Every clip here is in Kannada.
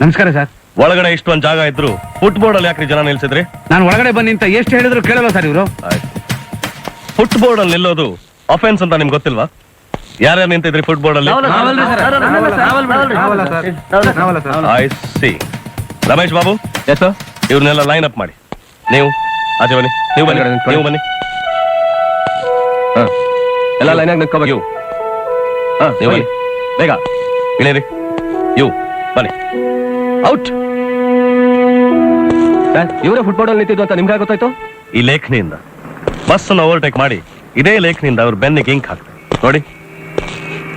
ನಮಸ್ಕಾರ ಸರ್. ಒಳಗಡೆ ಇಷ್ಟೊಂದು ಜಾಗ ಇದ್ರು ಫುಟ್ಬೋರ್ಡ್ ಅಲ್ಲಿ ಯಾಕ್ರಿ ಜನ ನಿಲ್ಸಿದ್ರಿ? ನಾನು ಒಳಗಡೆ ಬನ್ನಿ ಅಂತ ಎಷ್ಟು ಹೇಳಿದ್ರು ಕೇಳಲ್ಲ ಸರ್ ಇವರು. ಫುಟ್ಬೋರ್ಡ್ ಅಲ್ಲಿ ನಿಲ್ಲೋದು ಅಫೆನ್ಸ್ ಅಂತ ನಿಮ್ಗೆ ಗೊತ್ತಿಲ್ವಾ? ಯಾರ್ಯಾರು ನಿಂತಿದ್ರಿ ಫುಟ್ಬೋರ್ಡ್ ಅಲ್ಲಿ? I see. ರಮೇಶ್ ಬಾಬು, ಇವ್ರನ್ನೆಲ್ಲ ಲೈನ್ ಅಪ್ ಮಾಡಿ. ನೀವು ಆಚೆ ಬನ್ನಿ, ನೀವು ಬನ್ನಿ, ನೀವು ಬನ್ನಿ. ಎಲ್ಲ ಲೈನ್ ಆಗಿ ನಿಂತ್ಕೋಬೇಕು. ನೀವು ಬನ್ನಿ, ಬೇಗ ಇಳೀರಿ. ಯು ಬನ್ನಿ. ಔಟ್. ಇವರೇ ಫುಟ್ಬಾಲ್ ಅಲ್ಲಿ ನಿಂತಿದ್ದು ಅಂತ ನಿಮ್ಗೆ ಗೊತ್ತಾಯ್ತು? ಈ ಲೇಖನಿಯಿಂದ ಬಸ್ ಅನ್ನು ಓವರ್ಟೇಕ್ ಮಾಡಿ ಇದೇ ಲೇಖನಿಯಿಂದ ಅವ್ರ ಬೆನ್ನಿಗೆ ಇಂಕ್ ಹಾಕ್ತಾರೆ ನೋಡಿ.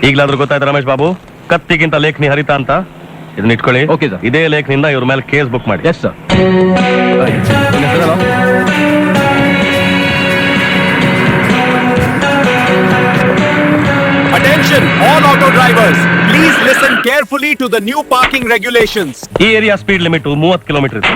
ಈಗಲಾದ್ರೂ ಗೊತ್ತಾಯ್ತು ರಮೇಶ್ ಬಾಬು, ಕತ್ತಿಗಿಂತ ಲೇಖನಿ ಹರಿತಾ ಅಂತ. ಇದನ್ನ ಇಟ್ಕೊಳ್ಳಿ. Okay sir. ಇದೇ ಲೇಖನಿಂದ ಇವ್ರ ಮೇಲೆ ಕೇಸ್ ಬುಕ್ ಮಾಡಿ. Yes sir. Attention all auto drivers, please listen carefully to the new parking regulations. ಈ ಏರಿಯಾ ಸ್ಪೀಡ್ ಲಿಮಿಟ್ 30 ಕಿಲೋಮೀಟರ್ ಇದೆ.